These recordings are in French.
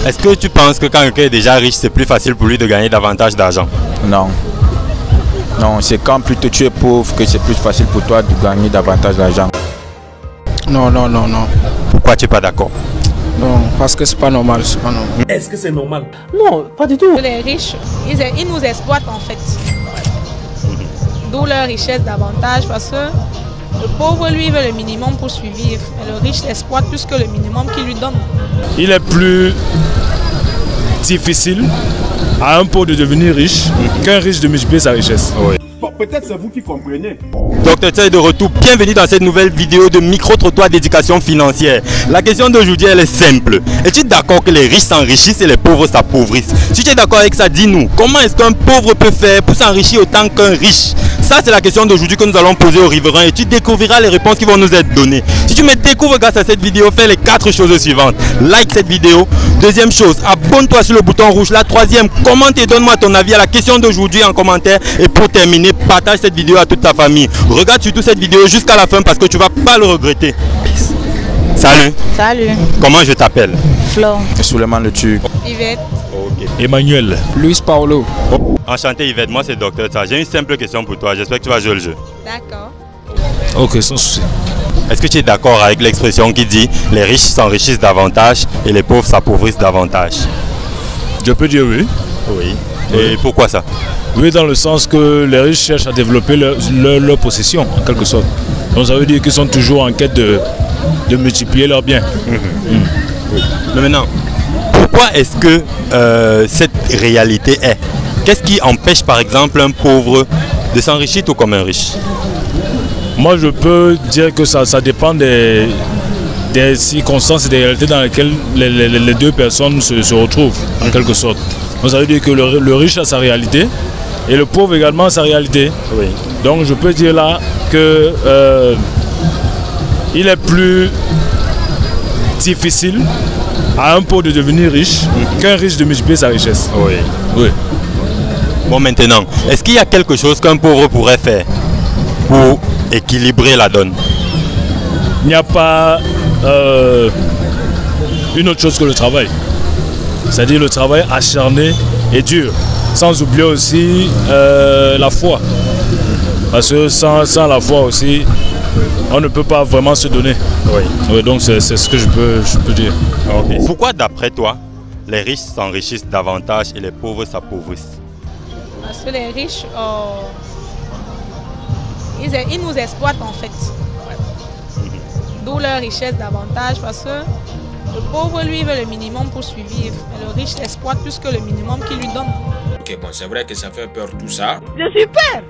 Est-ce que tu penses que quand quelqu'un est déjà riche, c'est plus facile pour lui de gagner davantage d'argent? Non. Non, c'est quand plutôt tu es pauvre que c'est plus facile pour toi de gagner davantage d'argent. Non. Pourquoi tu n'es pas d'accord? Non, parce que c'est pas normal, c'est pas normal. Est-ce que c'est normal? Non, pas du tout. Les riches, ils nous exploitent en fait. D'où leur richesse davantage parce que le pauvre lui veut le minimum pour survivre. Et le riche l'exploite plus que le minimum qu'il lui donne. Il est plus difficile à un pauvre de devenir riche qu'un riche de multiplier sa richesse. Oui. Bon, peut-être c'est vous qui comprenez. Docteur Tse est de retour, bienvenue dans cette nouvelle vidéo de micro-trottoir d'éducation financière. La question d'aujourd'hui elle est simple. Es-tu d'accord que les riches s'enrichissent et les pauvres s'appauvrissent? Si tu es d'accord avec ça, dis-nous, comment est-ce qu'un pauvre peut faire pour s'enrichir autant qu'un riche? Ça c'est la question d'aujourd'hui que nous allons poser aux riverains et tu découvriras les réponses qui vont nous être données. Si tu me découvres grâce à cette vidéo, fais les 4 choses suivantes. Like cette vidéo. Deuxième chose, abonne-toi sur le bouton rouge. La troisième, commente et donne-moi ton avis à la question d'aujourd'hui en commentaire. Et pour terminer, partage cette vidéo à toute ta famille. Regarde surtout cette vidéo jusqu'à la fin parce que tu vas pas le regretter. Peace. Salut. Salut. Comment je t'appelle? Flo. Souleymane le Turc. Yvette. Ok. Emmanuel. Luis Paulo. Enchanté Yvette, moi c'est Docteur Tse. J'ai une simple question pour toi, j'espère que tu vas jouer le jeu. D'accord. Ok, sans souci. Est-ce que tu es d'accord avec l'expression qui dit les riches s'enrichissent davantage et les pauvres s'appauvrissent davantage? Je peux dire oui. Oui. Et pourquoi ça? Oui, dans le sens que les riches cherchent à développer leur possession, en quelque sorte. Donc ça veut dire qu'ils sont toujours en quête de multiplier leurs biens. Oui. Mais maintenant, pourquoi est-ce que cette réalité est? Qu'est-ce qui empêche par exemple un pauvre de s'enrichir tout comme un riche? Moi je peux dire que ça dépend des circonstances et des réalités dans lesquelles les deux personnes se retrouvent, en quelque sorte. Donc ça veut dire que le riche a sa réalité et le pauvre également a sa réalité. Oui. Donc je peux dire là que il est plus difficile à un pauvre de devenir riche qu'un riche de multiplier sa richesse. Oui. Oui. Bon maintenant, est-ce qu'il y a quelque chose qu'un pauvre pourrait faire pour équilibrer la donne? Il n'y a pas une autre chose que le travail. C'est-à-dire le travail acharné et dur. Sans oublier aussi la foi. Parce que sans la foi aussi, on ne peut pas vraiment se donner. Oui. Oui, donc c'est ce que je peux dire. Okay. Pourquoi d'après toi, les riches s'enrichissent davantage et les pauvres s'appauvrissent? Parce que les riches, ils nous exploitent en fait. D'où leur richesse davantage parce que le pauvre lui veut le minimum pour survivre. Et le riche l'exploite plus que le minimum qu'il lui donne. Ok, bon, c'est vrai que ça fait peur tout ça. Je suis peur.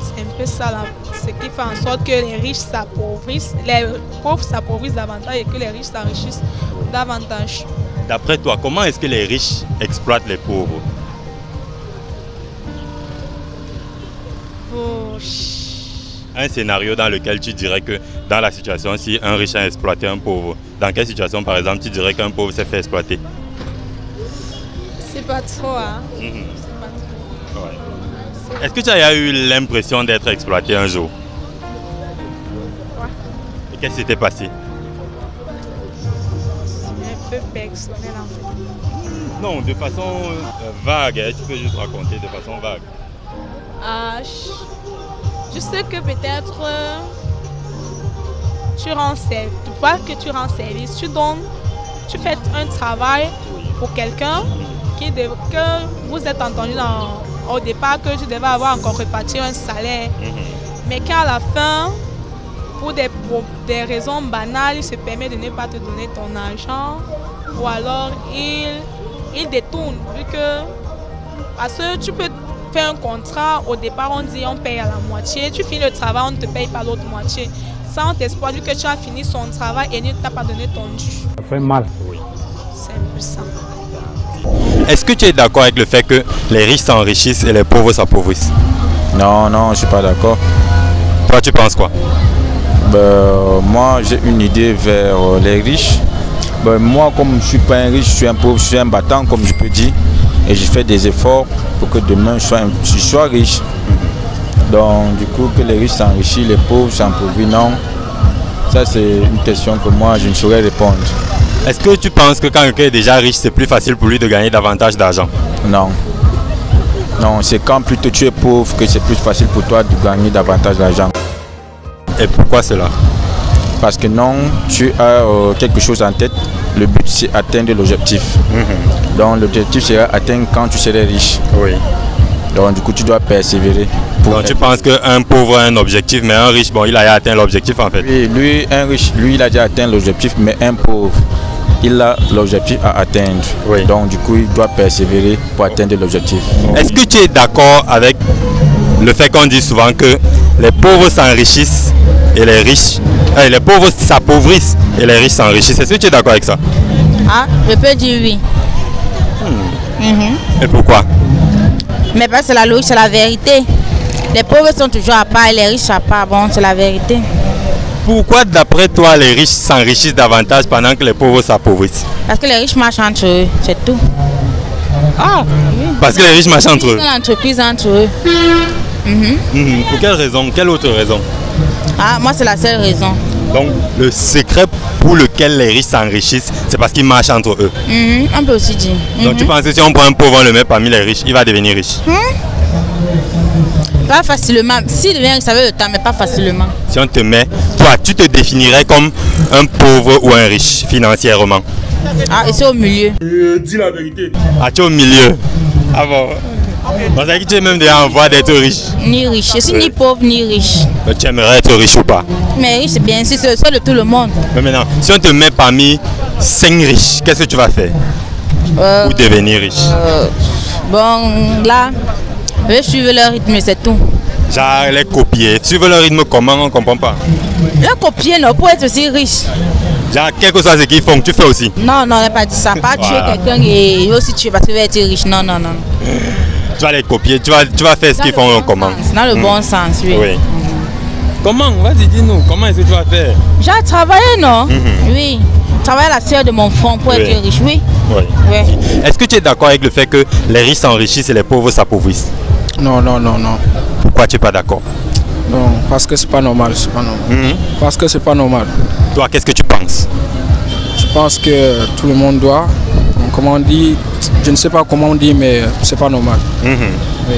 C'est un peu ça là, ce qui fait en sorte que les riches s'appauvrissent, les pauvres s'appauvrissent davantage et que les riches s'enrichissent davantage. D'après toi, comment est-ce que les riches exploitent les pauvres? Un scénario dans lequel tu dirais que dans la situation, si un riche a exploité un pauvre, dans quelle situation par exemple tu dirais qu'un pauvre s'est fait exploiter? C'est pas trop, hein? C'est pas trop. Ouais. Est-ce que tu as eu l'impression d'être exploité un jour? Ouais. Et qu'est-ce qui s'était passé? C'est un peu personnel en fait. Non, de façon vague, hein, tu peux juste raconter de façon vague. Je sais que peut-être tu rends service, pas que tu rends service, tu fais un travail pour quelqu'un que vous êtes entendu au départ que tu devais avoir encore réparti un salaire. Mais qu'à la fin, pour des raisons banales, il se permet de ne pas te donner ton argent ou alors il détourne vu que parce que tu peux faire un contrat, au départ on dit on paye à la moitié, tu finis le travail, on ne te paye pas l'autre moitié. Ça on t'exploite vu que tu as fini son travail et il ne t'a pas donné ton dû. Ça fait mal. Oui. C'est un peu ça. Est-ce que tu es d'accord avec le fait que les riches s'enrichissent et les pauvres s'appauvrissent? Non, je ne suis pas d'accord. Toi tu penses quoi? Moi j'ai une idée vers les riches. Moi comme je ne suis pas un riche, je suis un pauvre, je suis un battant comme je peux dire. Et je fais des efforts pour que demain je sois riche. Donc du coup que les riches s'enrichissent, les pauvres s'appauvrissent, non. Ça c'est une question que moi je ne saurais répondre. Est-ce que tu penses que quand quelqu'un est déjà riche, c'est plus facile pour lui de gagner davantage d'argent? Non. Non, c'est quand plutôt tu es pauvre que c'est plus facile pour toi de gagner davantage d'argent. Et pourquoi cela? Parce que non, tu as quelque chose en tête. Le but, c'est atteindre l'objectif. Donc l'objectif sera atteint quand tu seras riche. Oui. Donc du coup, tu dois persévérer. Donc tu penses qu'un pauvre a un objectif, mais un riche, bon, il a atteint l'objectif en fait. Oui, lui, un riche, lui, il a déjà atteint l'objectif, mais un pauvre, il a l'objectif à atteindre. Oui. Donc du coup, il doit persévérer pour atteindre l'objectif. Est-ce que tu es d'accord avec le fait qu'on dit souvent que les pauvres s'enrichissent et les riches, les pauvres s'appauvrissent et les riches s'enrichissent? Est-ce que tu es d'accord avec ça? Ah, je peux dire oui. Et pourquoi? Mais parce que c'est la logique, c'est la vérité. Les pauvres sont toujours à part et les riches à part. Bon, c'est la vérité. Pourquoi d'après toi les riches s'enrichissent davantage pendant que les pauvres s'appauvrissent? Parce que les riches marchent entre eux, c'est tout. Ah, parce que les riches marchent entre eux. Ils ont l'entreprise entre eux. Pour quelle raison? Quelle autre raison? Ah, moi c'est la seule raison. Donc le secret pour lequel les riches s'enrichissent, c'est parce qu'ils marchent entre eux. On peut aussi dire. Donc tu penses que si on prend un pauvre, on le met parmi les riches, il va devenir riche? Pas facilement. S'il devient riche, ça veut le temps, mais pas facilement. Si on te met, toi, tu te définirais comme un pauvre ou un riche financièrement? Ah, et c'est au milieu. Dis la vérité. Ah, tu es au milieu. Ah bon? On sait que tu es même déjà en voie d'être riche. Ni riche. Je suis ni pauvre ni riche. Mais tu aimerais être riche ou pas? Mais riche, c'est bien sûr, c'est le seul de tout le monde. Mais maintenant, si on te met parmi 5 riches, qu'est-ce que tu vas faire pour devenir riche? Bon, là, je vais suivre leur rythme, c'est tout. Genre les copier. Suivre leur rythme comment? On ne comprend pas. Le copier, non, pour être aussi riche. Genre, quel que soit ce qu'ils font, tu fais aussi? Non, non, on n'a pas dit ça. Pas tuer quelqu'un et aussi tuer parce qu'il va être riche. Non, non, non. Tu vas les copier, tu vas faire ce qu'ils font en comment? C'est dans le bon sens, oui. Comment? Vas-y, dis-nous, comment est-ce que tu vas faire? J'ai travaillé, non? Oui. Travailler à la sœur de mon front pour être riche, oui. Est-ce que tu es d'accord avec le fait que les riches s'enrichissent et les pauvres s'appauvrissent? Non, non, non, non. Pourquoi tu n'es pas d'accord? Non, parce que c'est pas normal, c'est pas normal. Parce que c'est pas normal. Toi, qu'est-ce que tu penses? Je pense que tout le monde doit. Comment on dit, je ne sais pas comment on dit, mais c'est pas normal. Oui.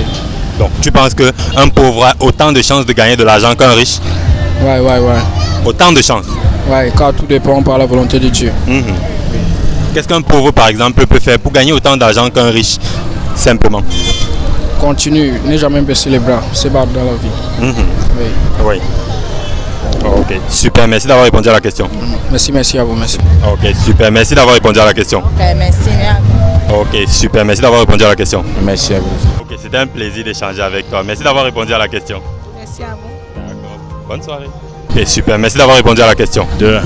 Donc, tu penses qu'un pauvre a autant de chances de gagner de l'argent qu'un riche? Ouais. Autant de chances? Ouais, car tout dépend par la volonté de Dieu. Qu'est-ce qu'un pauvre, par exemple, peut faire pour gagner autant d'argent qu'un riche, simplement? Continue, ne jamais baisser les bras, c'est battre dans la vie. Oui. Ok, super, merci d'avoir répondu à la question. Merci à vous, merci. Ok, super, merci d'avoir répondu à la question. Ok, merci. Ok, super, merci d'avoir répondu à la question. Merci à vous. Ok, c'était un plaisir d'échanger avec toi. Merci d'avoir répondu à la question. Merci à vous. D'accord. Bonne soirée. Ok, super, merci d'avoir répondu à la question. De rien.